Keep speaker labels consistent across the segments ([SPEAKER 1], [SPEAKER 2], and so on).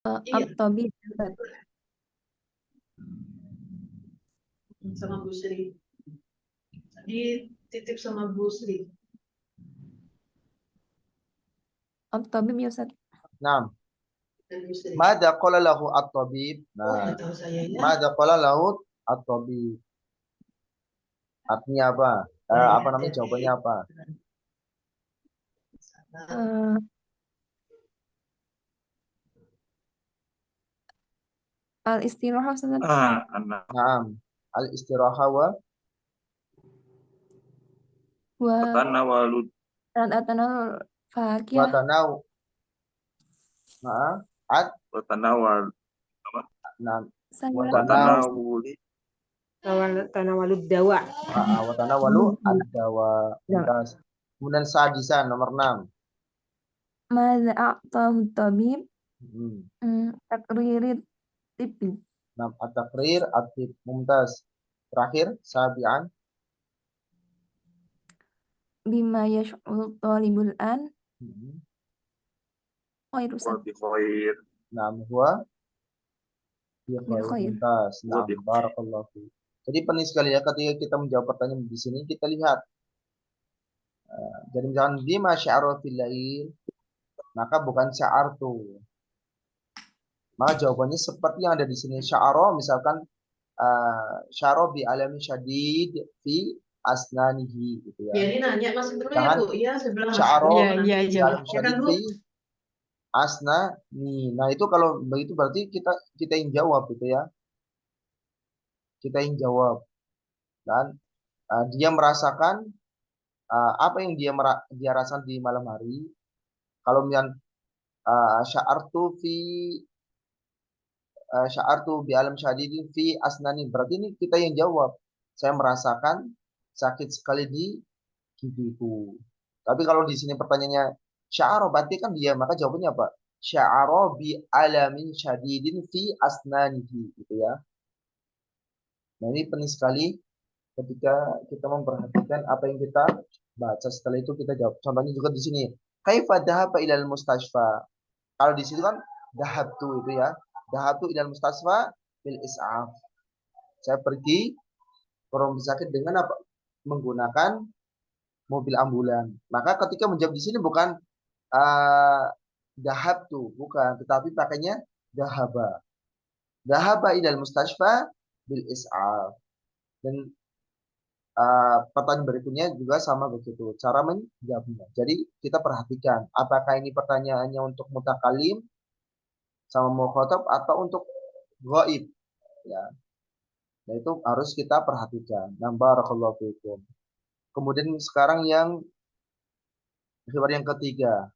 [SPEAKER 1] Iya,
[SPEAKER 2] At-Tabib.
[SPEAKER 1] sama Bu Sri. Dititip sama Bu Sri.
[SPEAKER 2] At-Tabib ya Ustaz.
[SPEAKER 3] Nah,
[SPEAKER 1] Dan Bu Sri.
[SPEAKER 3] mada qala lahu at-tabib.
[SPEAKER 1] Oh,
[SPEAKER 3] Nah,
[SPEAKER 1] nggak tahu saya ya.
[SPEAKER 3] mada qala lahu at-tabib. Artinya apa? Apa namanya? Jawabannya apa?
[SPEAKER 2] Eh, Al-istirahah Ustaz.
[SPEAKER 4] Anak.
[SPEAKER 3] Naam. Al-istiraha wa
[SPEAKER 4] Tanawalud.
[SPEAKER 2] Atanal
[SPEAKER 3] wa
[SPEAKER 2] fakih.
[SPEAKER 3] tanaw. Nah,
[SPEAKER 4] Tanawal.
[SPEAKER 3] nah,
[SPEAKER 2] Saya
[SPEAKER 3] wa tanaw.
[SPEAKER 4] Tanawuli.
[SPEAKER 5] Tanawalud dawa.
[SPEAKER 3] Wa tanawalu ad-dawa. Mumtaz. Kemudian sadisan nomor 6.
[SPEAKER 2] Madza a'tahu tabib
[SPEAKER 3] Hmm.
[SPEAKER 2] takririt tibi
[SPEAKER 3] 6 at-taqrir at-tib. Mumtaz. Terakhir sabian.
[SPEAKER 2] bima yash'ul talibul an
[SPEAKER 3] Hmm.
[SPEAKER 2] khair Ustaz.
[SPEAKER 4] Wa bi khair.
[SPEAKER 3] Nah, huwa
[SPEAKER 2] Bil
[SPEAKER 3] khair.
[SPEAKER 2] khair.
[SPEAKER 3] Mumtaz. Nah,
[SPEAKER 4] Wa bi
[SPEAKER 3] barakallahu fi. Jadi penting sekali ya ketika kita menjawab pertanyaan di sini kita lihat. Jadi misalkan bima sya'ara fil lail, maka bukan sya'artu. Maka jawabannya seperti yang ada di sini. Sya'ara misalkan sya'ara bi alami syadid fi asnanihi gitu ya.
[SPEAKER 1] Ya, ini nanya masih dulu ya,
[SPEAKER 3] Jangan
[SPEAKER 1] Bu. Iya, sebelah Mas.
[SPEAKER 3] sya'ara
[SPEAKER 5] Iya,
[SPEAKER 3] bi
[SPEAKER 5] iya,
[SPEAKER 3] alam
[SPEAKER 5] jawab.
[SPEAKER 1] Ya kan,
[SPEAKER 3] syadid
[SPEAKER 1] Bu?
[SPEAKER 3] fi asnani. Nah, itu kalau begitu berarti kita yang jawab gitu ya. Kita yang jawab. Dan dia merasakan apa yang dia rasakan di malam hari. Kalau misalnya sya'artu fi sya'artu bi alam syadidin fi asnani. Berarti ini kita yang jawab. Saya merasakan sakit sekali di gigiku. Tapi kalau di sini pertanyaannya sya'ara berarti kan dia, maka jawabannya apa? Sya'ara bi alamin syadidin fi asnanihi gitu ya. Nah, ini penting sekali ketika kita memperhatikan apa yang kita baca. Setelah itu kita jawab. Contohnya juga di sini. Kaifa dhahaba ilal mustashfa? Kalau di situ kan dhahabtu itu ya. Dhahabtu ilal mustashfa bil is'af. Saya pergi ke rumah sakit dengan apa? Menggunakan mobil ambulan. Maka ketika menjawab di sini bukan dhahabtu, bukan, tetapi pakainya dhahaba. Dhahaba ilal mustashfa bil is'af. Dan pertanyaan berikutnya juga sama begitu. Cara menjawabnya. Jadi kita perhatikan apakah ini pertanyaannya untuk mutakalim sama mukhatab atau untuk ghaib ya. Nah, itu harus kita perhatikan. Nah, barakallahu fikum. Kemudian sekarang yang ketiga.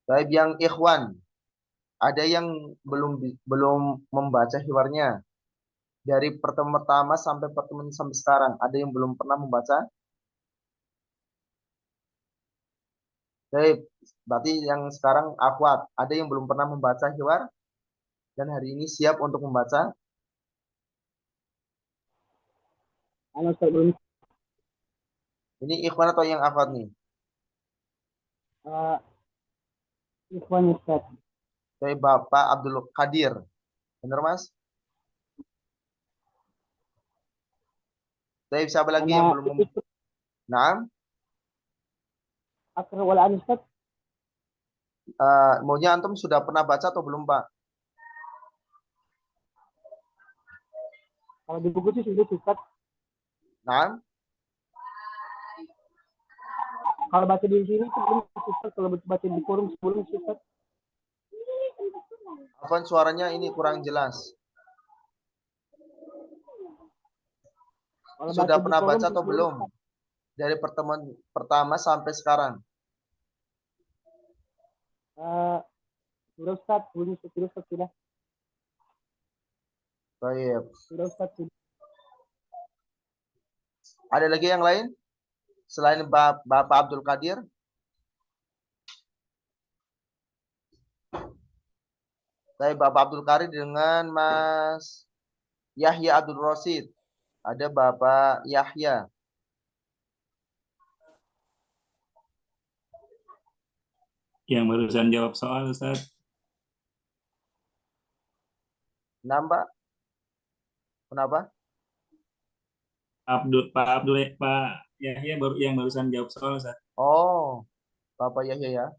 [SPEAKER 3] Baik yang ikhwan, ada yang belum membaca hiwarnya dari pertemuan pertama sampai pertemuan sampai sekarang. Ada yang belum pernah membaca? Baik, berarti yang sekarang akhwat, ada yang belum pernah membaca hiwar dan hari ini siap untuk membaca?
[SPEAKER 5] Halo, Ustaz, belum.
[SPEAKER 3] Ini ikhwan atau yang akhwat nih?
[SPEAKER 5] Ikhwan Ustaz.
[SPEAKER 3] Baik, Bapak Abdul Qadir. Benar, Mas? Baik, siapa lagi yang belum Nah,
[SPEAKER 5] Akhir walaan Ustaz.
[SPEAKER 3] maunya antum sudah pernah baca atau belum, Pak?
[SPEAKER 5] Kalau di buku sih sudah Ustaz.
[SPEAKER 3] Nah,
[SPEAKER 5] Kalau baca di sini itu belum Ustaz. Kalau baca di forum sebelum Ustaz.
[SPEAKER 3] Afwan, suaranya ini kurang jelas.
[SPEAKER 5] Kalau
[SPEAKER 3] Sudah
[SPEAKER 5] baca di
[SPEAKER 3] pernah
[SPEAKER 5] forum
[SPEAKER 3] baca atau belum? Dari pertemuan pertama sampai sekarang.
[SPEAKER 5] Sudah Ustaz, sudah Ustaz sudah.
[SPEAKER 3] Baik.
[SPEAKER 5] Sudah Ustaz sudah.
[SPEAKER 3] Ada lagi yang lain selain Bapak Abdul Qadir? Saya Bapak Abdul Qadir dengan Mas Yahya Abdul Rosid. Ada Bapak Yahya.
[SPEAKER 6] Yang barusan jawab soal, Ustaz.
[SPEAKER 3] Nambah? Kenapa?
[SPEAKER 6] Pak Yahya yang barusan jawab soal, Ustaz.
[SPEAKER 3] Oh, Bapak Yahya ya.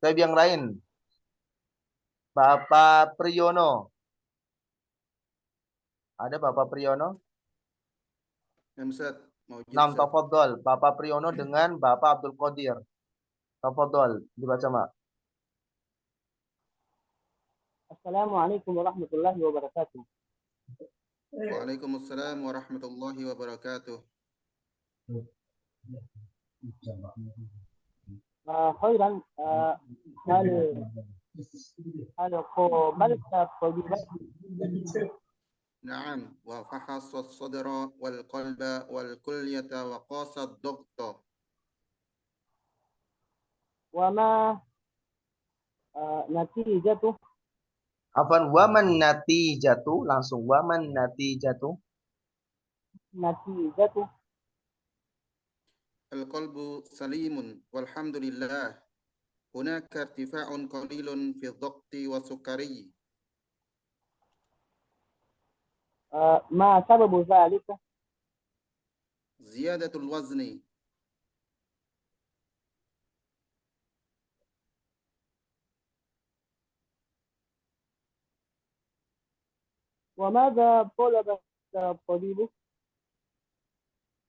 [SPEAKER 3] Saya yang lain. Bapak Priyono. Ada Bapak Priyono?
[SPEAKER 7] Ustaz, mau
[SPEAKER 3] Nam tafadhol. Bapak Priyono dengan Bapak Abdul Qadir. Tafadhol, dibaca, Mak.
[SPEAKER 5] Assalamualaikum warahmatullahi wabarakatuh.
[SPEAKER 7] Waalaikumsalam warahmatullahi wabarakatuh.
[SPEAKER 5] خيرا هل قابلت طبيبا؟
[SPEAKER 7] نعم وفحص الصدر والقلب والكلية وقاس الضغط.
[SPEAKER 5] وما نتيجته؟
[SPEAKER 3] Apaan? Waman natijatu. Langsung. Waman natijatu.
[SPEAKER 5] نتيجته
[SPEAKER 7] القلب سليم والحمد لله. هناك ارتفاع قليل في الضغط والسكري.
[SPEAKER 5] ما سبب ذلك؟
[SPEAKER 7] زيادة الوزن.
[SPEAKER 5] وماذا طلب الطبيب؟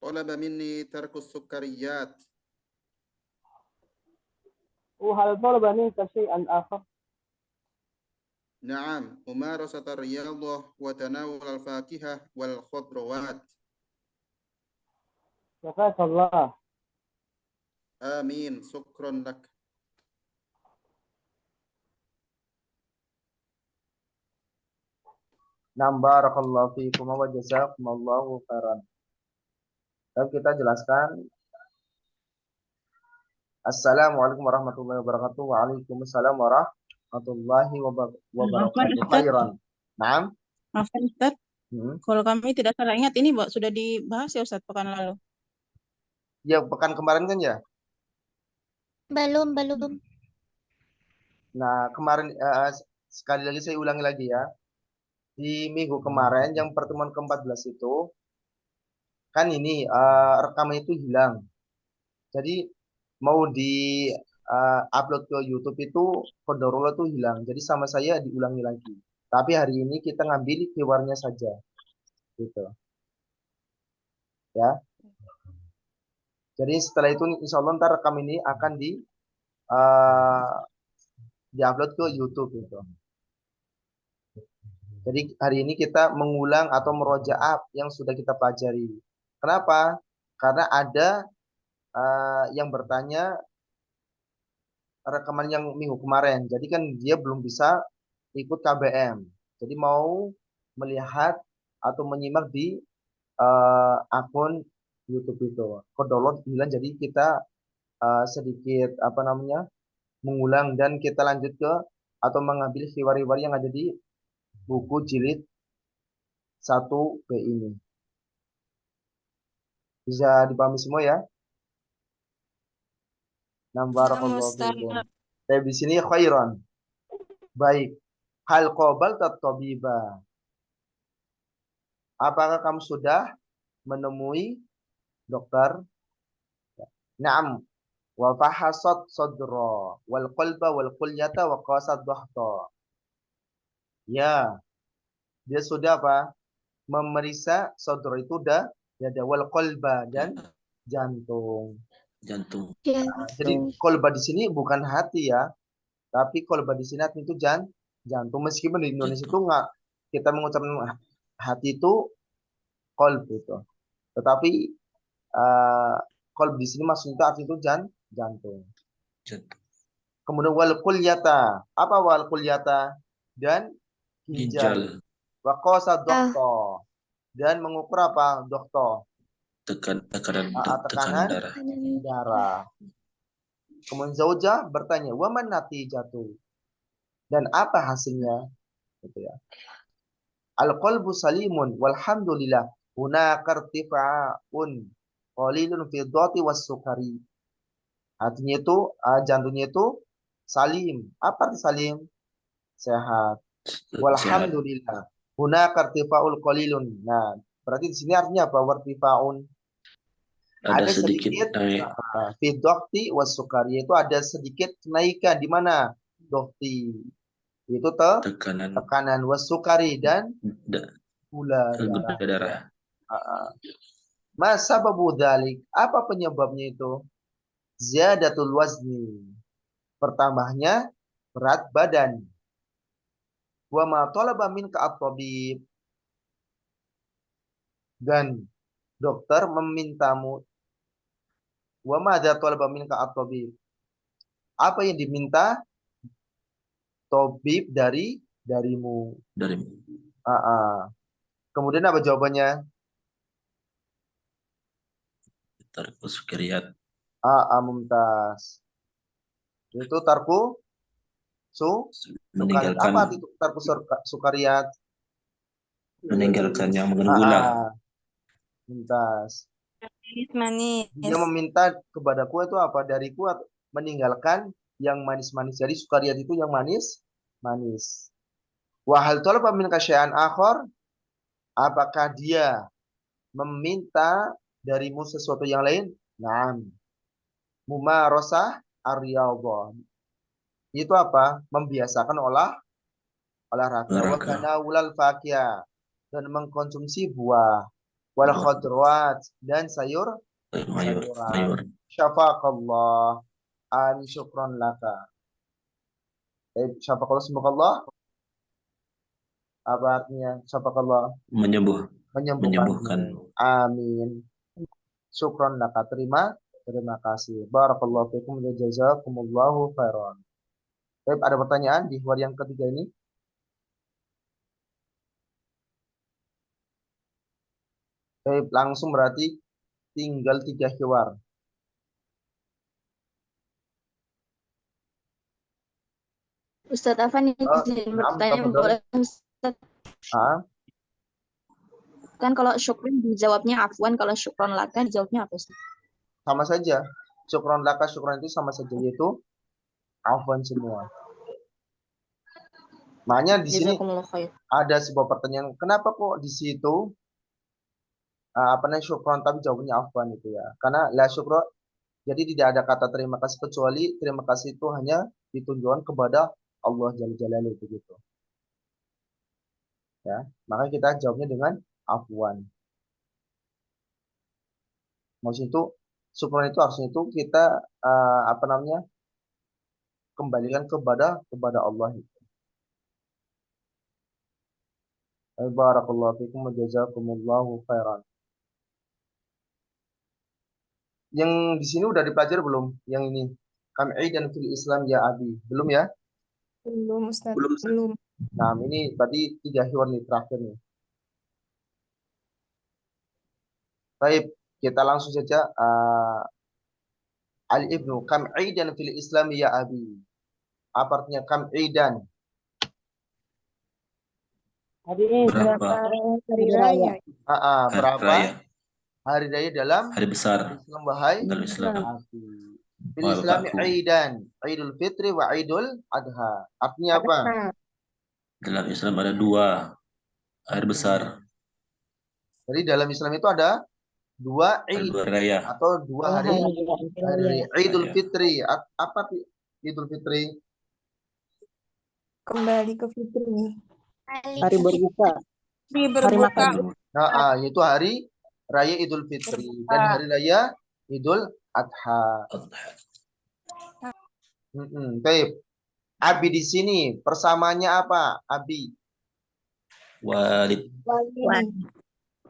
[SPEAKER 7] طلب مني ترك السكريات.
[SPEAKER 5] وهل طلب منك شيئا آخر؟
[SPEAKER 7] نعم ممارسة الرياضة وتناول الفاكهة والخضروات.
[SPEAKER 5] شفاك الله.
[SPEAKER 7] آمين شكرا لك.
[SPEAKER 3] Nam barakallahu fiikum wa jazakumullahu khairan. Dan kita jelaskan. Assalamualaikum warahmatullahi wabarakatuh. Waalaikumsalam warahmatullahi wabarakatuh. Khairan. Naam.
[SPEAKER 8] Maaf Ustaz, kalau kami tidak salah ingat ini sudah dibahas ya Ustaz pekan lalu.
[SPEAKER 3] Ya, pekan kemarin kan ya?
[SPEAKER 9] Belum.
[SPEAKER 3] Nah, kemarin sekali lagi saya ulangi lagi ya. Di minggu kemarin yang pertemuan ke-14 itu kan ini rekaman itu hilang. Jadi mau di upload ke YouTube itu kodarullah tuh hilang. Jadi sama saya diulangi lagi. Tapi hari ini kita ngambil keywordnya saja. Gitu. Ya. Jadi setelah itu insya Allah ntar rekam ini akan di-upload ke YouTube gitu. Jadi hari ini kita mengulang atau merojaah yang sudah kita pelajari. Kenapa? Karena ada yang bertanya rekaman yang minggu kemarin. Jadi kan dia belum bisa ikut KBM. Jadi mau melihat atau menyimak di akun YouTube itu. Download bilang jadi kita sedikit mengulang dan kita lanjut ke atau mengambil riwayat-riwayat yang ada di buku jilid 1B ini. Bisa dipahami semua ya? Barakallahu fiikum. Saya di sini khairan. Baik. Hal qabalta tabiba. Apakah kamu sudah menemui dokter? Naam. Wa fahasat sadra wal qalba wal kulyata wa qasad dhahta. Ya. Dia sudah apa? Memeriksa sadra itu udah ada wal qalba dan jantung.
[SPEAKER 6] Jantung.
[SPEAKER 3] Jadi qalba di sini bukan hati ya. Tapi qalba di sini hati itu jantung. Meskipun di Indonesia itu enggak kita mengucapkan hati itu qalb itu. Tetapi qalb di sini maksudnya arti itu jantung. Kemudian wal kulyata. Apa wal kulyata? Dan ginjal. Wa qasa dhahta. Dan mengukur apa? Dhahta.
[SPEAKER 6] Tekanan
[SPEAKER 3] darah. Kemudian zaujah bertanya, "Wa man natijatu?" Dan apa hasilnya? Gitu ya. Al-qalbu salimun walhamdulillah. Hunaka irtifa'un qalilun fi dhati was sukari. Hatinya itu, jantungnya itu salim. Apa arti salim? Sehat.
[SPEAKER 10] Sehat.
[SPEAKER 3] Walhamdulillah. Huna kartifaul qalilun. Nah, berarti di sini artinya apa? Wartifaun.
[SPEAKER 10] Ada sedikit naik.
[SPEAKER 3] Fi dokti was sukari, itu ada sedikit kenaikan di mana? Dokti itu tekanan was sukari dan gula
[SPEAKER 10] darah.
[SPEAKER 3] Masa babu dzalik, apa penyebabnya itu? Ziyadatul wazni, pertambahnya berat badan. Wa ma talaba minka at-tabib, dan dokter memintamu. Wa ma dza talaba minka at-tabib, apa yang diminta tabib darimu. Kemudian apa jawabannya?
[SPEAKER 10] Tarkus sukariyat.
[SPEAKER 3] Mumtaz. Itu tarku
[SPEAKER 10] meninggalkan.
[SPEAKER 3] Apa itu tarku sukariyat?
[SPEAKER 10] Meninggalkan yang mengandung gula.
[SPEAKER 3] Mumtaz.
[SPEAKER 2] Manis.
[SPEAKER 3] Dia meminta kepadaku itu apa? Dariku meninggalkan yang manis-manis. Jadi sukariyat itu yang manis. Wa hal talaba minka syai'an akhar? Apakah dia meminta darimu sesuatu yang lain? Naam. Mumarasah ar-riyadhah. Itu apa? Membiasakan olahraga. Wa tanawulal fakihah, dan mengkonsumsi buah. Wal khadrawat, dan sayuran. Syafaqallah. Amin, syukran laka. Syafaqallah, semoga Allah. Apa artinya syafaqallah? Menyembuhkan. Amin. Syukran laka. Terima kasih. Barakallahu fikum wa jazakumullahu khairan. Baik, ada pertanyaan di hiwar yang ketiga ini? Baik, langsung berarti tinggal 3 hiwar.
[SPEAKER 9] Ustadz Afan izin bertanya, boleh Ustadz? Kan kalau syukron dijawabnya afwan, kalau syukron laka dijawabnya apa Ustadz?
[SPEAKER 3] Sama saja. Syukron laka, syukron itu sama saja, yaitu afwan semua. Makanya di sini ada sebuah pertanyaan, kenapa kok di situ syukron tapi jawabannya afwan itu ya? Karena la syukron, jadi tidak ada kata terima kasih, kecuali terima kasih itu hanya ditunjukkan kepada Allah Jalla Jalaluhu, begitu. Ya, maka kita jawabnya dengan afwan. Maksud itu syukron itu harusnya itu kita kembalikan kepada Allah itu. Barakallahu fikum wa jazakumullahu khairan. Yang di sini udah dipelajari belum? Yang ini. Kam'idan fil Islam ya Abi. Belum ya?
[SPEAKER 2] Belum Ustaz.
[SPEAKER 3] Belum. Nah, ini berarti 3 hiwar nih terakhir nih. Baik, kita langsung saja. Al-Ibnu, kam'idan fil Islam ya Abi. Apa artinya kam'idan?
[SPEAKER 2] Berapa hari raya?
[SPEAKER 3] Berapa hari raya dalam
[SPEAKER 10] hari besar
[SPEAKER 3] Islam, wahai
[SPEAKER 10] dalam Islam?
[SPEAKER 3] Fil Islam Aidan, Idul Fitri wa Idul Adha. Artinya apa?
[SPEAKER 10] Dalam Islam ada 2 hari besar.
[SPEAKER 3] Jadi dalam Islam itu ada 2 Id
[SPEAKER 10] raya
[SPEAKER 3] atau 2 hari Idul Fitri. Apa Idul Fitri?
[SPEAKER 2] Kembali ke fitri.
[SPEAKER 5] Hari berbuka.
[SPEAKER 8] Hari makan.
[SPEAKER 3] Yaitu hari raya Idul Fitri dan hari raya Idul Adha. Baik. Abi di sini persamaannya apa? Abi.
[SPEAKER 10] Walid.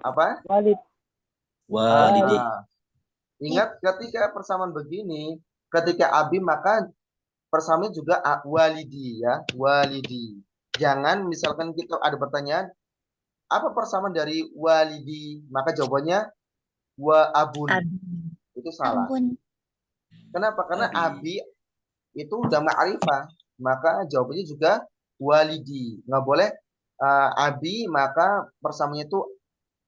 [SPEAKER 3] Apa?
[SPEAKER 10] Walidi.
[SPEAKER 3] Ingat ketika persamaan begini, ketika abi maka persamaan juga walidi ya, walidi. Jangan misalkan kita ada pertanyaan, apa persamaan dari walidi? Maka jawabannya wa abun. Itu salah. Kenapa? Karena abi itu udah ma'rifah, maka jawabannya juga walidi. Nggak boleh abi maka persamaannya itu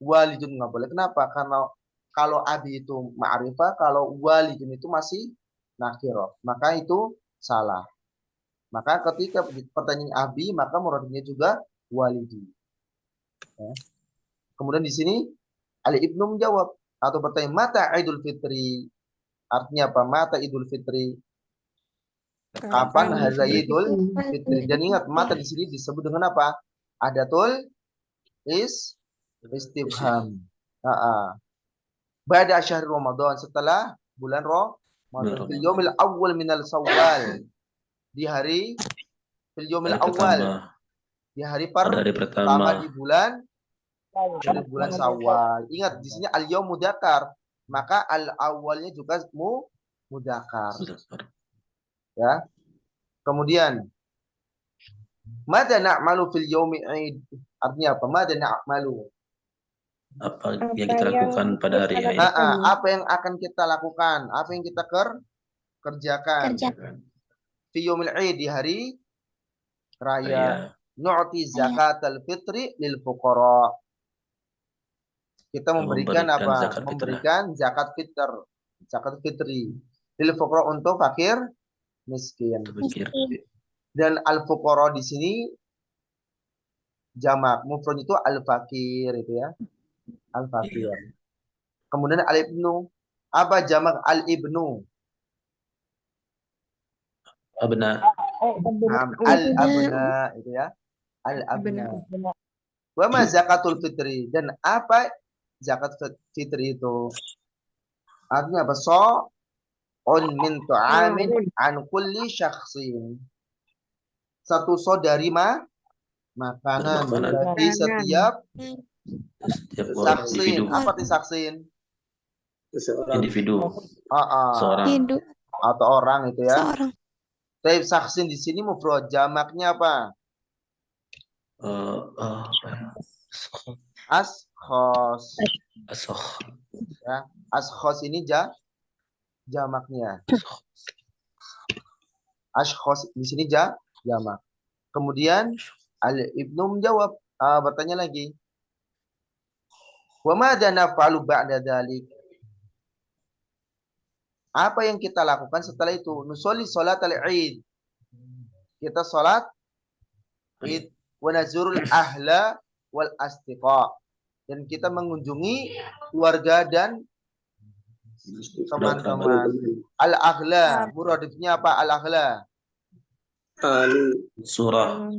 [SPEAKER 3] walidun, nggak boleh. Kenapa? Karena kalau abi itu ma'rifah, kalau walidun itu masih nakirah. Maka itu salah. Maka ketika pertanyaan abi, maka muradnya juga walidi. Ya. Kemudian di sini Ali Ibnu menjawab atau bertanya mata Idul Fitri. Artinya apa? Mata Idul Fitri. Kapan hari raya Idul Fitri? Dan ingat mata di sini disebut dengan apa? Adatul istifham. Ba'da syahr Ramadan, setelah bulan Ramadan. Fil yaumil awwal minal Syawal. Di hari fil yaumil awwal. Di hari pertama di bulan Syawal. Ingat di sini al-yaum mudzakkar, maka al-awwalnya juga mudzakkar. Ya. Kemudian madza na'malu fil yaumi 'id? Artinya apa? Madza na'malu?
[SPEAKER 10] Apa yang kita lakukan pada hari Id?
[SPEAKER 3] Apa yang akan kita lakukan? Apa yang kita kerjakan? Fi yaumil 'id, di hari raya. Nu'ti zakatal fitri lil fuqara. Kita memberikan apa? Memberikan zakat fitri lil fuqara, untuk fakir miskin. Dan al fuqara di sini jamak, mufrad itu al fakir itu ya. Al fakir. Kemudian al ibnu, apa jamak al ibnu?
[SPEAKER 10] Abna.
[SPEAKER 3] Al abna itu ya. Al abna. Wa ma zakatul fitri, dan apa zakat fitri itu? Artinya apa? On min tu'amin an kulli syakhsin. Satu dari makanan bagi setiap saksin. Apa itu saksin?
[SPEAKER 10] Individu.
[SPEAKER 3] Seorang atau orang itu ya. Tapi saksin di sini mufrad, jamaknya apa? Ashkhos. Ya, ashkhos ini jamaknya. Ashkhos di sini jamak. Kemudian Ibnu menjawab, bertanya lagi. Wa madza naf'alu ba'da dzalik? Apa yang kita lakukan setelah itu? Nusolli sholatal Id. Kita salat Id, wa nazurul ahla wal asdiqa. Dan kita mengunjungi keluarga dan teman-teman. Al-aghla, muradifnya apa al-aghla?
[SPEAKER 10] Surah.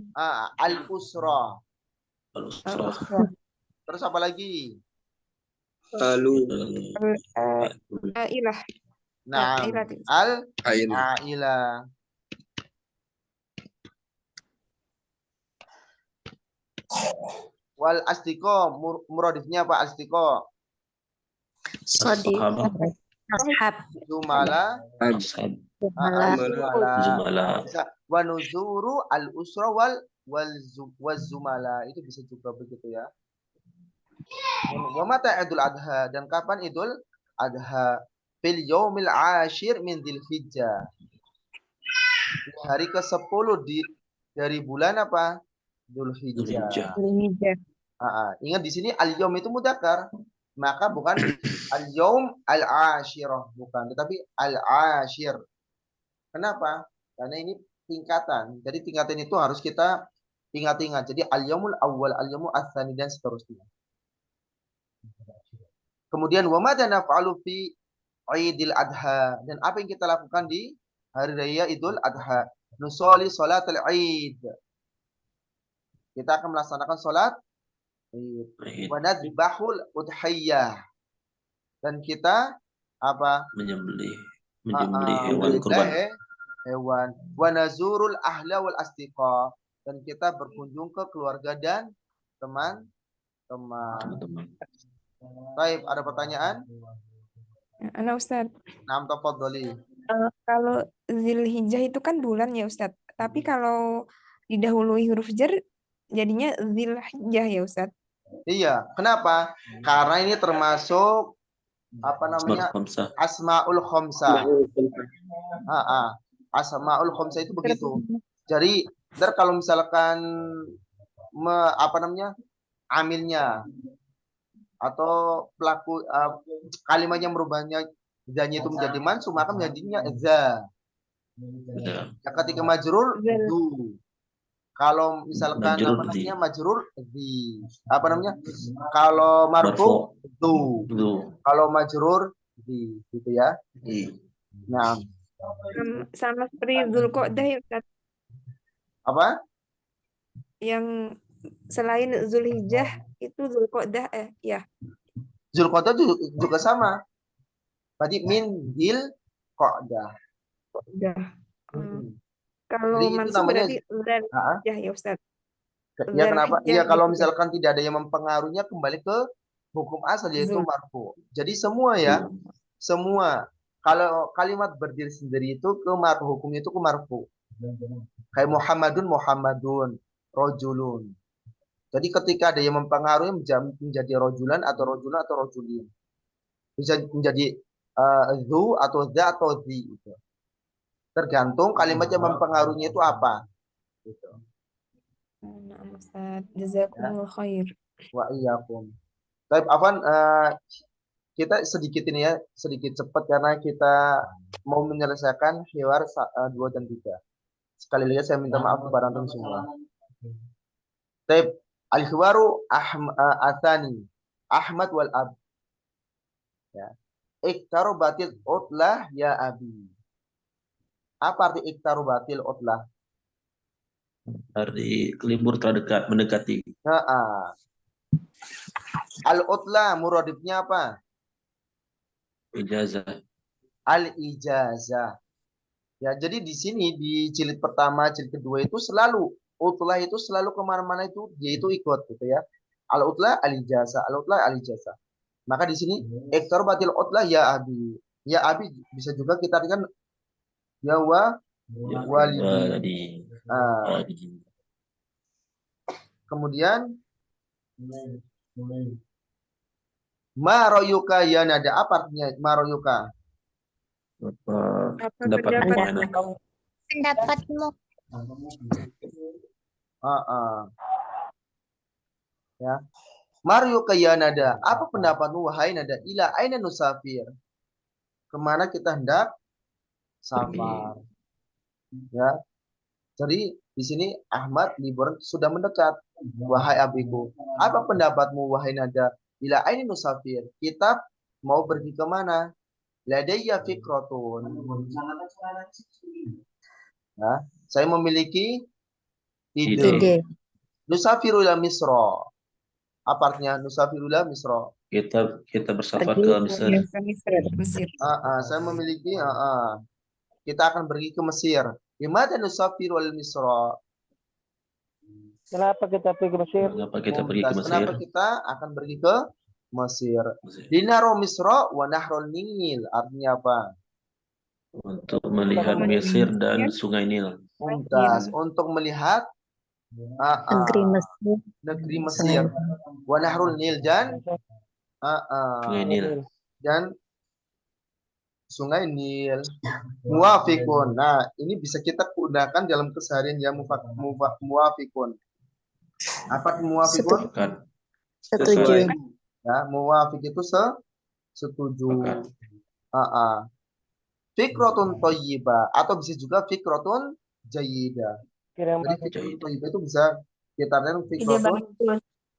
[SPEAKER 3] Al-usra.
[SPEAKER 10] Al-usra.
[SPEAKER 3] Terus apa lagi?
[SPEAKER 2] Ailah.
[SPEAKER 3] Nah, al-ailah. Wal astiqo, muradifnya apa astiqo? Zumala. Wa nuzuru al-usra wal zumala. Itu bisa juga begitu ya. Wa mata Idul Adha, dan kapan Idul Adha? Fil yaumil ashir min Dzulhijjah. Hari ke-10 dari bulan apa? Dzulhijjah. Ingat di sini al-yaum itu mudzakkar. Maka bukan al-yaum al-ashirah, bukan, tetapi al-ashir. Kenapa? Karena ini tingkatan. Jadi tingkatan itu harus kita ingat-ingat. Jadi al-yaumul awwal, al-yaumul ats-tsani, dan seterusnya. Kemudian wa madza naf'alu fi Idul Adha, dan apa yang kita lakukan di hari raya Idul Adha? Nusolli sholatal Id. Kita akan melaksanakan sholat Id. Wa nadbahul udhiyah, dan kita apa? Menyembelih hewan kurban. Wa nazurul ahla wal asdiqa, dan kita berkunjung ke keluarga dan teman-teman. Baik, ada pertanyaan?
[SPEAKER 2] Ana Ustaz.
[SPEAKER 3] Naam, tafadhali.
[SPEAKER 2] Kalau Dzulhijjah itu kan bulan ya Ustaz. Tapi kalau didahului huruf jar jadinya Dzulhijjah ya Ustaz.
[SPEAKER 3] Iya, kenapa? Karena ini termasuk apa namanya? Asmaul Khamsah. Asmaul Khamsah itu begitu. Jadi, kalau misalkan amilnya atau pelaku kalimatnya merubahnya Zanya itu menjadi mansub, maka menjadinya za.
[SPEAKER 10] Ya.
[SPEAKER 3] Ya, ketika majrur
[SPEAKER 2] Zal.
[SPEAKER 3] du. Kalau misalkan
[SPEAKER 10] Majrur
[SPEAKER 3] apa namanya
[SPEAKER 10] di.
[SPEAKER 3] majrur di. Apa namanya? Kalau marfu du.
[SPEAKER 10] Du.
[SPEAKER 3] Kalau majrur di, gitu ya.
[SPEAKER 10] I.
[SPEAKER 3] Nah,
[SPEAKER 2] Sama seperti Zulqa'dah ya Ustaz.
[SPEAKER 3] apa?
[SPEAKER 2] Yang selain Zulhijjah itu Zulqa'dah ya.
[SPEAKER 3] Zulqa'dah juga sama. Berarti min dil qa'dah.
[SPEAKER 2] Udah.
[SPEAKER 3] Hmm.
[SPEAKER 2] Kalau
[SPEAKER 3] Jadi itu
[SPEAKER 2] mansub
[SPEAKER 3] namanya
[SPEAKER 2] berarti Zulhijjah ya Ustaz.
[SPEAKER 3] ya kenapa?
[SPEAKER 2] Zulhijjah
[SPEAKER 3] Ya kalau
[SPEAKER 2] gitu.
[SPEAKER 3] misalkan tidak ada yang mempengaruhinya kembali ke hukum asal yaitu
[SPEAKER 2] Zul.
[SPEAKER 3] marfu. Jadi semua ya, semua kalau kalimat berdiri sendiri itu ke marfu, hukumnya itu ke marfu. Kayak Muhammadun, rojulun. Jadi ketika ada yang mempengaruhi menjadi rojulan atau rojulin. Bisa menjadi zu atau za atau zi gitu. Tergantung kalimat yang mempengaruhinya itu apa. Gitu.
[SPEAKER 2] Nah, Ustaz, jazakumullah khair.
[SPEAKER 3] Wa iyyakum. Baik, Afwan, kita sedikit ini ya, sedikit cepat karena kita mau menyelesaikan hiwar 2 dan 3. Sekali lagi saya minta maaf kepada antum semua. Baik, al-hiwaru athani Ahmad wal ab. Ya. Iktarobatil utlah ya abi. Apa arti iktarobatil utlah?
[SPEAKER 10] Arti libur terdekat, mendekati.
[SPEAKER 3] Al-utlah muradifnya apa?
[SPEAKER 10] Ijazah.
[SPEAKER 3] Al-ijazah. Ya, jadi di sini di jilid pertama, jilid kedua itu selalu utlah itu selalu kemana-mana itu yaitu ikut gitu ya. Al-utlah al-ijazah, al-utlah al-ijazah. Maka di sini iktarobatil utlah ya abi. Ya abi bisa juga kita artikan ya walidi. Kemudian maroyuka ya nada, apa artinya maroyuka?
[SPEAKER 10] Apa pendapatmu enak?
[SPEAKER 9] Pendapatmu.
[SPEAKER 3] Ya. Maroyuka ya nada, apa pendapatmu wahai nada? Ila aina nusafir? Kemana kita hendak safar? Ya. Jadi di sini Ahmad liburan sudah mendekat. Wahai abiku, apa pendapatmu wahai nada? Ila aini nusafir? Kita mau pergi ke mana? Ladayya fikrotun. Ya, saya memiliki ide. Nusafiru ila Misra. Apa artinya nusafiru ila Misra?
[SPEAKER 10] Kita bersafar ke Mesir.
[SPEAKER 3] Saya memiliki kita akan pergi ke Mesir. Gimana nusafiru ila Misra?
[SPEAKER 5] Kenapa kita pergi ke Mesir?
[SPEAKER 10] Kenapa kita pergi ke Mesir?
[SPEAKER 3] Kenapa kita akan pergi ke Mesir? Dinaro Misra wa nahrul Nil. Artinya apa?
[SPEAKER 10] Untuk melihat Mesir dan Sungai Nil.
[SPEAKER 3] Untuk melihat negeri Mesir. Wa nahrul Nil dan
[SPEAKER 10] Sungai Nil.
[SPEAKER 3] Dan Sungai Nil. Muwafikun. Nah, ini bisa kita gunakan dalam keseharian ya, muwafikun. Apa muwafikun?
[SPEAKER 9] Setuju.
[SPEAKER 3] Ya, muwafik itu setuju. Fikrotun thayyibah atau bisa juga fikrotun jayyidah. Jadi fikrotun thayyibah itu bisa kita artikan fikrotun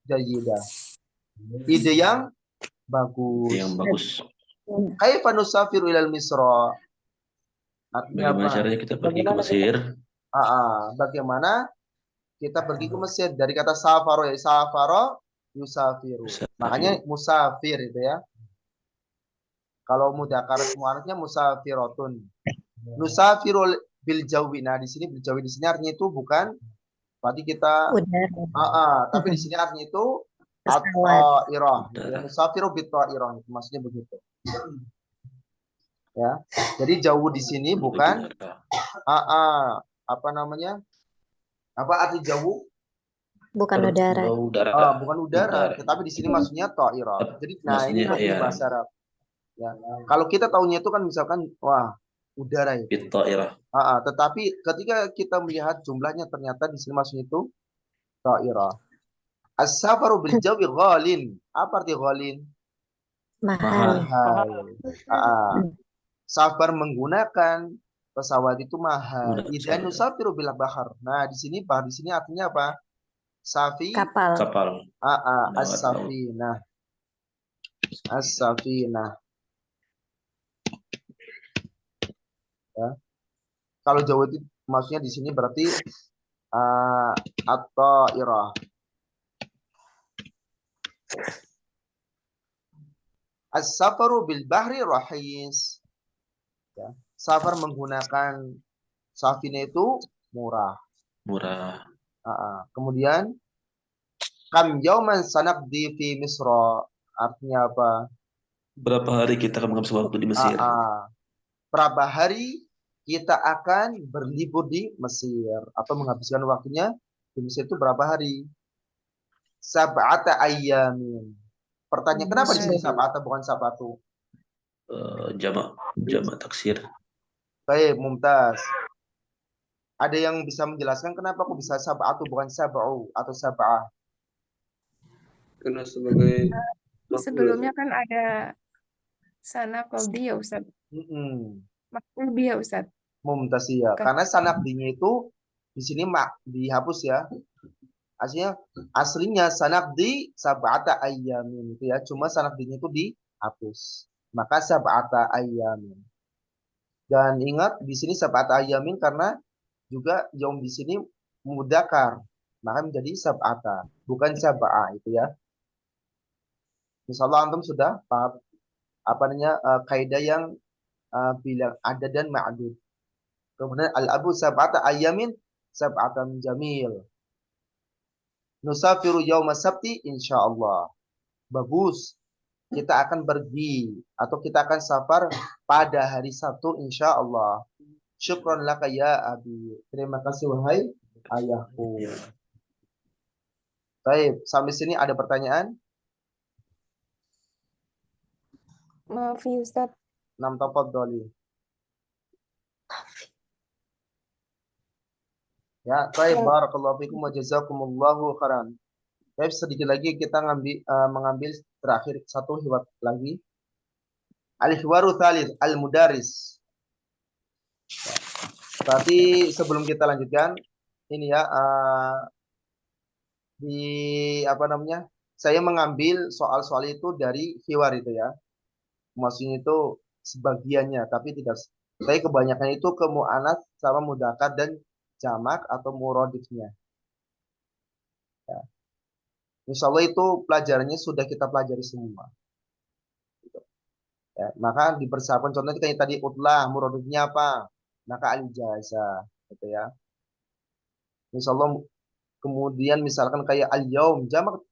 [SPEAKER 3] jayyidah. Ide yang bagus.
[SPEAKER 10] Yang bagus.
[SPEAKER 3] Kaifa nusafiru ilal Misra? Artinya
[SPEAKER 10] Bagaimana
[SPEAKER 3] apa?
[SPEAKER 10] caranya kita pergi ke Mesir?
[SPEAKER 3] Bagaimana kita pergi ke Mesir? Dari kata safaro ya, safaro yusafiru. Makanya musafir itu ya. Kalau mudzakkar muannats musafirotun. Nusafirul bil jawi. Nah, di sini bil jawi di sini artinya itu bukan berarti kita tapi di sini artinya itu at-ta'irah. Nusafiru bit ta'irah. Maksudnya begitu. Ya. Jadi jauh di sini bukan apa namanya? Apa arti jauh?
[SPEAKER 9] Bukan udara.
[SPEAKER 3] Bukan udara, tetapi di sini maksudnya ta'irah. Jadi nah ini maksudnya bahasa Arab. Ya. Kalau kita tahunya itu kan misalkan wah, udara itu.
[SPEAKER 10] Ta'irah.
[SPEAKER 3] Tetapi ketika kita melihat jumlahnya ternyata di sini maksudnya itu ta'irah. As-safaru bil jawi ghalin. Apa arti ghalin?
[SPEAKER 10] Mahal.
[SPEAKER 3] Mahal. Safar menggunakan pesawat itu mahal.
[SPEAKER 10] Menggunakan
[SPEAKER 3] Idzan
[SPEAKER 10] pesawat.
[SPEAKER 3] nusafiru bil bahar. Nah, di sini artinya apa? Safi.
[SPEAKER 9] Kapal.
[SPEAKER 10] Kapal. Lewat laut.
[SPEAKER 3] As-safinah. As-safinah. Ya. Kalau Jawa itu maksudnya di sini berarti at-ta'irah. As-safaru bil bahri rahis. Ya. Safar menggunakan safina itu murah.
[SPEAKER 10] Murah.
[SPEAKER 3] Kemudian kam yauman sanaqdi fi Misra. Artinya apa?
[SPEAKER 10] Berapa hari kita akan menghabiskan waktu di Mesir?
[SPEAKER 3] Berapa hari kita akan berlibur di Mesir atau menghabiskan waktunya di Mesir itu berapa hari? Sab'ata ayyamin. Pertanyaan kenapa di sini sab'ata bukan sab'atu?
[SPEAKER 10] Jamak taksir.
[SPEAKER 3] Baik, mumtaz. Ada yang bisa menjelaskan kenapa kok bisa sab'atu bukan sab'u atau sab'ah?
[SPEAKER 11] Karena sebagai
[SPEAKER 2] Sebelumnya kan ada sana qalbi ya Ustaz. Maf'ul bih ya Ustaz.
[SPEAKER 3] Mumtaz ya. Karena sanaqdinya itu di sini dihapus ya. Aslinya sanaqdi sab'ata ayyamin itu ya. Cuma sanaqdinya itu dihapus. Maka sab'ata ayyamin. Dan ingat di sini sab'ata ayyamin karena juga yaum di sini mudzakkar. Maka menjadi sab'ata, bukan sab'a itu ya. Insyaallah antum sudah paham kaidah yang bilang ada dan ma'dud. Kemudian al-abu sab'ata ayyamin sab'atan jamil. Nusafiru yauma sabti insyaallah. Bagus. Kita akan pergi atau kita akan safar pada hari Sabtu insyaallah. Syukron laka ya abi. Terima kasih wahai ayahku. Baik, sampai sini ada pertanyaan?
[SPEAKER 2] Maaf ya Ustaz.
[SPEAKER 3] Tafadhali. Ya, baik, barakallahu fikum wa jazakumullahu khairan. Baik, sedikit lagi kita mengambil terakhir satu hiwar lagi. Al-hiwaru tsalits al-mudaris. Tapi sebelum kita lanjutkan, ini ya saya mengambil soal-soal itu dari hiwar itu ya. Maksudnya itu sebagiannya, tapi tidak. Tapi kebanyakan itu ke mu'anats sama mudzakkar dan jamak atau muradifnya. Ya. Insyaallah itu pelajarannya sudah kita pelajari semua. Ya, maka dipersiapkan contohnya kayak tadi utlah muradifnya apa? Maka al-ijazah gitu ya. Insyaallah kemudian misalkan kayak al-yaum jamak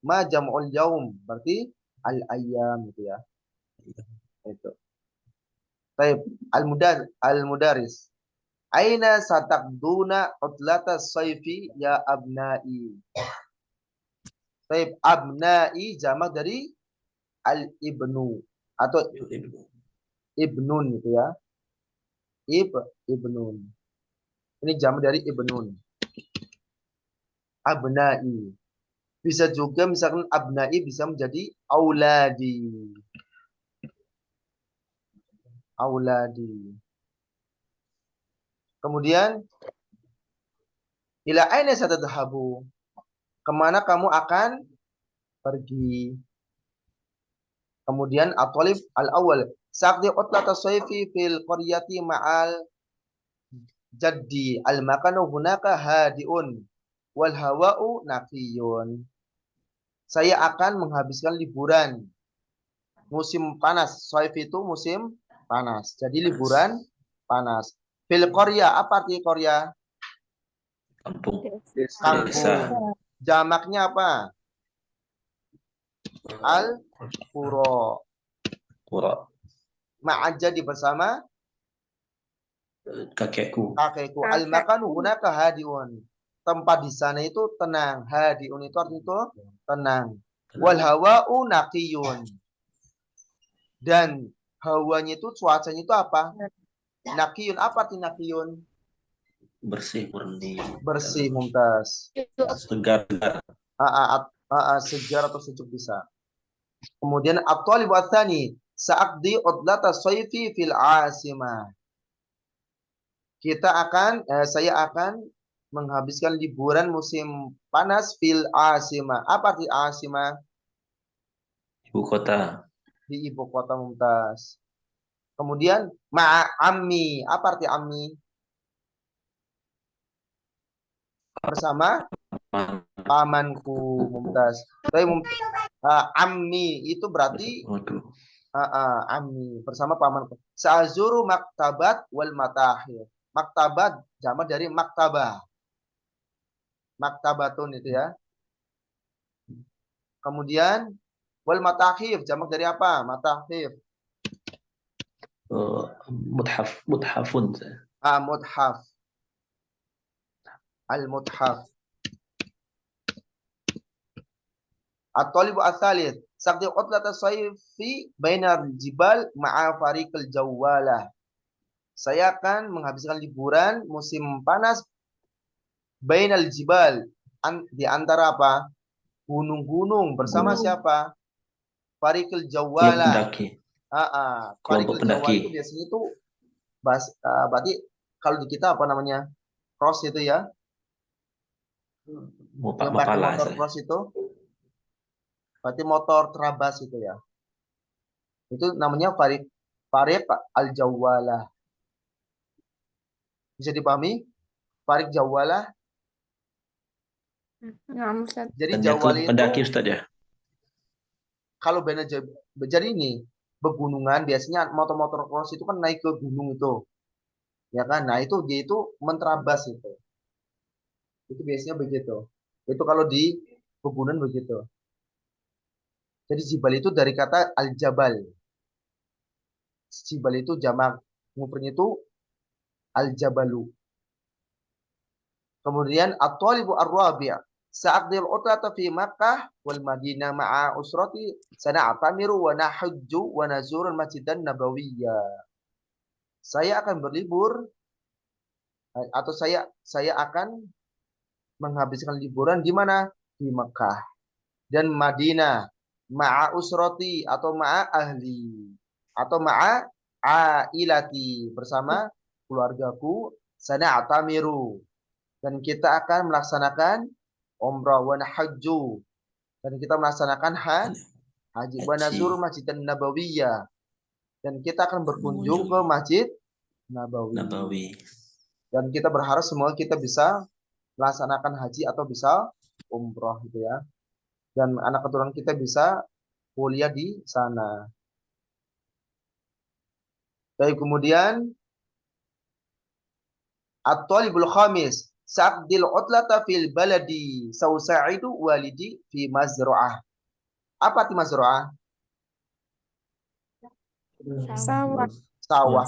[SPEAKER 3] ma jam'ul yaum berarti al-ayyam gitu ya. Itu. Baik, al-mudaris. Aina sataqduna utlata sayfi ya abnai. Baik, abnai jamak dari al-ibnu atau ibnun gitu ya. Ibnun. Ini jamak dari ibnun. Abnai. Bisa juga misalkan abnai bisa menjadi auladi. Auladi. Kemudian ila aina satadhabu? Kemana kamu akan pergi? Kemudian at-talib al-awwal saqdi utlata sayfi fil qaryati ma'al jaddi al-makanu hunaka hadiun wal hawa'u naqiyun. Saya akan menghabiskan liburan musim panas. Sayf itu musim panas. Jadi liburan panas. Fil qarya, apa arti qarya?
[SPEAKER 10] Kampung.
[SPEAKER 3] Kampung. Jamaknya apa? Al-qura.
[SPEAKER 10] Qura.
[SPEAKER 3] Ma'ajadi bersama
[SPEAKER 10] kakekku.
[SPEAKER 3] Al-makanu hunaka hadiun. Tempat di sana itu tenang. Hadiun itu artinya itu tenang. Wal hawa'u naqiyun. Dan hawanya itu cuacanya itu apa? Naqiyun, apa arti naqiyun?
[SPEAKER 10] Bersih, murni.
[SPEAKER 3] Bersih, mumtaz.
[SPEAKER 10] Segar.
[SPEAKER 3] Segar atau sejuk bisa. Kemudian at-talib ats-tsani sa'aqdi udlata shayfi fil asimah. Saya akan menghabiskan liburan musim panas fil asimah. Apa arti asimah?
[SPEAKER 10] Ibu kota.
[SPEAKER 3] Di ibu kota Mumtaz. Kemudian ma'a ammi. Apa arti ammi? Bersama pamanku. Mumtaz. Tapi ammi itu berarti ammi bersama pamanku. Sa'zuru maktabat wal matahir. Maktabat jamak dari maktabah. Maktabatun itu ya. Kemudian wal matahif jamak dari apa? Matahif.
[SPEAKER 10] Muthafun.
[SPEAKER 3] Muthaf. Al-muthaf. At-talibu ats-tsalits saqdi utlata sayfi bainar jibal ma'a fariqil jawalah. Saya akan menghabiskan liburan musim panas bainal jibal di antara apa? Gunung-gunung bersama siapa? Fariqil jawalah.
[SPEAKER 10] Pendaki.
[SPEAKER 3] Fariqil jawalah itu biasanya itu berarti kalau di kita apa namanya? Cross itu ya. Yang pakai motor cross itu. Berarti motor terabas itu ya. Itu namanya fariq al-jawalah. Bisa dipahami? Fariq jawalah. Jadi jawal itu
[SPEAKER 10] pendaki Ustaz ya.
[SPEAKER 3] Kalau jadi ini pegunungan biasanya motor-motor cross itu kan naik ke gunung itu. Ya kan? Nah, itu dia itu menterabas itu. Itu biasanya begitu. Itu kalau di pegunungan begitu. Jadi jibal itu dari kata al-jabal. Jibal itu jamak mufradnya itu al-jabalu. Kemudian at-talibu ar-rabi' sa'aqdil utlata fi Makkah wal Madinah ma'a usrati sana'tamiru wa nahujju wa nazurul masjidan nabawiyya. Saya akan berlibur atau saya akan menghabiskan liburan di mana? Di Makkah dan Madinah ma'a usrati atau ma'a ahli atau ma'a ailati bersama keluargaku sana'tamiru. Dan kita akan melaksanakan umrah wa hajju. Dan kita melaksanakan haji wa nazur masjidan nabawiyya. Dan kita akan berkunjung ke Masjid Nabawi. Dan kita berharap semoga kita bisa melaksanakan haji atau bisa umrah gitu ya. Dan anak keturunan kita bisa kuliah di sana. Baik, kemudian at-talibul khamis sa'qdil utlata fil baladi sausa'idu walidi fi mazra'ah. Apa arti mazra'ah? Sawah.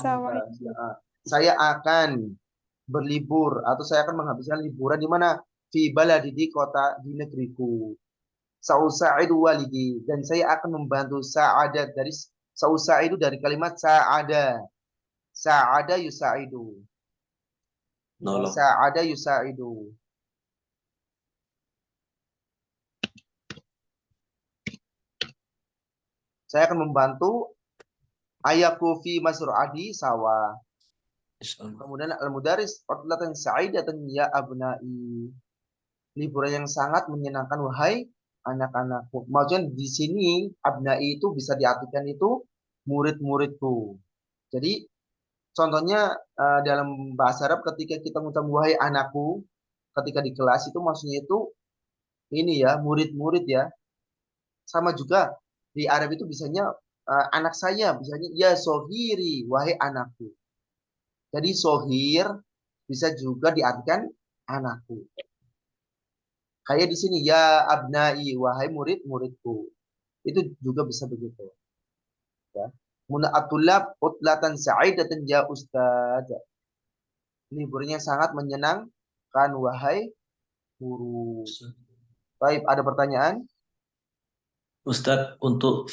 [SPEAKER 3] Saya akan berlibur atau saya akan menghabiskan liburan di mana? Fi baladi, di kota, di negeriku. Sausa'idu walidi, dan saya akan membantu sa'adat dari sausa'idu dari kalimat sa'ada. Sa'ada yusa'idu. Sa'ada yusa'idu. Saya akan membantu ayaku fi masru'adi sawah. Kemudian al-mudaris utlatan sa'idatan ya abna'i. Liburan yang sangat menyenangkan wahai anak-anakku. Maksudnya di sini abna'i itu bisa diartikan itu murid-muridku. Jadi contohnya dalam bahasa Arab ketika kita mengucapkan wahai anakku ketika di kelas itu maksudnya itu ini ya murid-murid ya. Sama juga di Arab itu bisanya anak saya, bisanya ya sohiri, wahai anakku. Jadi sohir bisa juga diartikan anakku. Kayak di sini ya abnai, wahai murid-muridku. Itu juga bisa begitu. Ya. Muna'atulab utlatan sa'idatan ya ustaz. Liburnya sangat menyenangkan wahai guru. Baik, ada pertanyaan?
[SPEAKER 10] Ustaz, untuk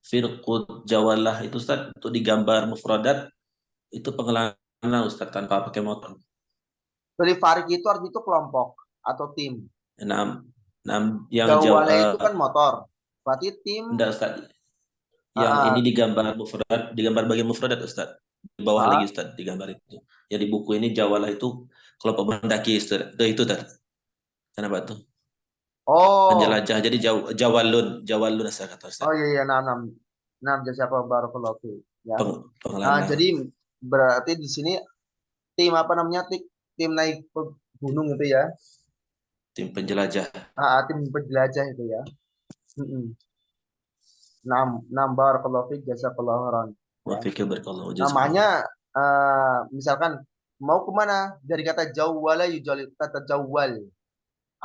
[SPEAKER 10] firqut jawalah itu Ustaz, untuk digambar mufradat itu pengelana Ustaz tanpa pakai motor.
[SPEAKER 3] Jadi farik itu artinya itu kelompok atau tim.
[SPEAKER 10] Nah, Nah, yang
[SPEAKER 3] Jawala itu kan motor. Berarti tim.
[SPEAKER 10] enggak Ustaz. Yang ini digambar mufrad, digambar bagian mufradat Ustaz. Di bawah lagi Ustaz digambar itu. Yang di buku ini Jawala itu kelompok mendaki Ustaz. Itu Ustaz. Kenapa tuh?
[SPEAKER 3] Oh.
[SPEAKER 10] Penjelajah. Jadi Jawalun asal kata Ustaz.
[SPEAKER 3] Oh iya, nah jazakallahu barakallahu fi. Ya.
[SPEAKER 10] Pengalaman.
[SPEAKER 3] Jadi berarti di sini tim apa namanya? Tim naik gunung itu ya.
[SPEAKER 10] Tim penjelajah.
[SPEAKER 3] Tim penjelajah itu ya. Barakallahu fi, jazakallahu khairan. Namanya misalkan mau kemana? Dari kata jawwala yujawwal, kata jawwal.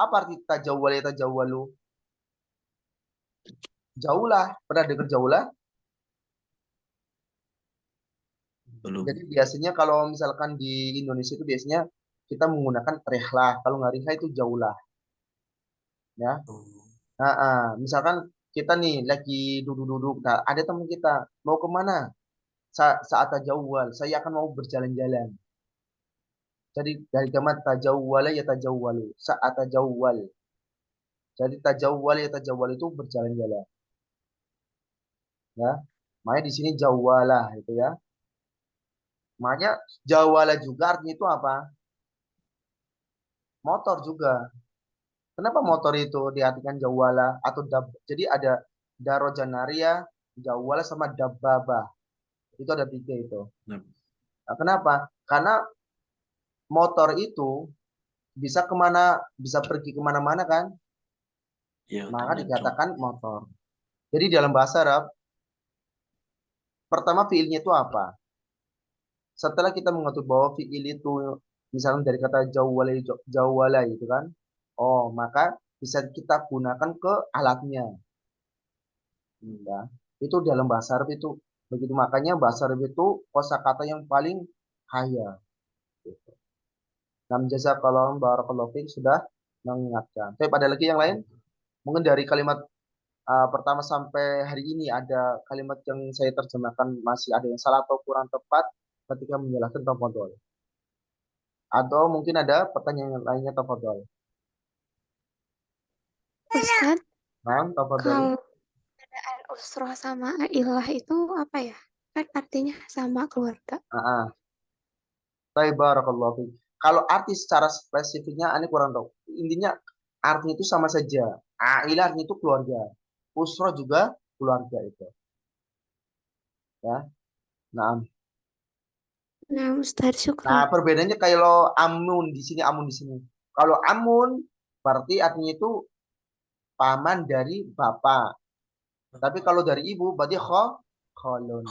[SPEAKER 3] Apa arti tajawwal ya tajawwalu? Jaulah. Pernah dengar jaulah?
[SPEAKER 10] Belum.
[SPEAKER 3] Jadi biasanya kalau misalkan di Indonesia itu biasanya kita menggunakan rihlah. Kalau nggak rihlah itu jaulah. Ya. Misalkan kita nih lagi duduk-duduk. Nah, ada teman kita mau kemana? Saat tajawwal, saya akan mau berjalan-jalan. Jadi dari kalimat tajawwala ya tajawwalu, saat tajawwal. Jadi tajawwal ya tajawwal itu berjalan-jalan. Ya. Makanya di sini jawwala itu ya. Makanya jawwala juga artinya itu apa? Motor juga. Kenapa motor itu diartikan jawwala atau jadi ada darojanaria, jawwala sama dabbabah. Itu ada 3 itu. Nah, kenapa? Karena motor itu bisa pergi kemana-mana kan? Ya, maka dikatakan motor. Jadi dalam bahasa Arab, pertama fiilnya itu apa? Setelah kita mengetahui bahwa fiil itu misalnya dari kata jawwala itu kan, maka bisa kita gunakan ke alatnya. Ya, itu dalam bahasa Arab itu begitu. Makanya bahasa Arab itu kosakata yang paling kaya. Gitu. Nam jazakallahu barakallahu fiik sudah mengingatkan. Tapi ada lagi yang lain? Mungkin dari kalimat pertama sampai hari ini ada kalimat yang saya terjemahkan masih ada yang salah atau kurang tepat ketika menjelaskan tafadhol. Atau mungkin ada pertanyaan lainnya tafadhol.
[SPEAKER 12] Ustaz,
[SPEAKER 3] tafadhol.
[SPEAKER 12] kalau perbedaan usroh sama ilah itu apa ya? Kan artinya sama keluarga.
[SPEAKER 3] Baik, barakallahu fiik. Kalau arti secara spesifiknya ini kurang tahu. Intinya artinya itu sama saja. Ailah artinya itu keluarga. Usroh juga keluarga itu. Ya. Nah,
[SPEAKER 12] Ustaz, syukur.
[SPEAKER 3] Nah, perbedaannya kalau amun di sini. Kalau amun berarti artinya itu paman dari bapak. Tapi kalau dari ibu berarti kholun.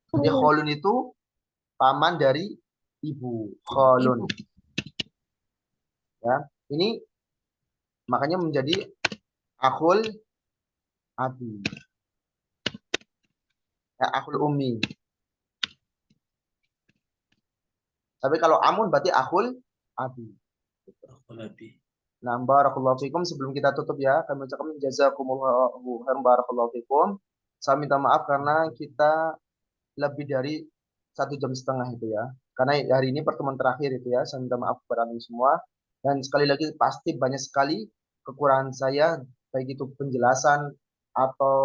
[SPEAKER 3] Jadi kholun itu paman dari ibu. Kholun. Ya, ini makanya menjadi akhul abi. Ya, akhul ummi. Tapi kalau amun berarti akhul abi. Nah, barakallahu fikum. Sebelum kita tutup ya, kami ucapkan jazakumullahu khairan barakallahu fikum. Saya minta maaf karena kita lebih dari 1,5 jam itu ya. Karena hari ini pertemuan terakhir itu ya. Saya minta maaf kepada kalian semua. Dan sekali lagi pasti banyak sekali kekurangan saya, baik itu penjelasan atau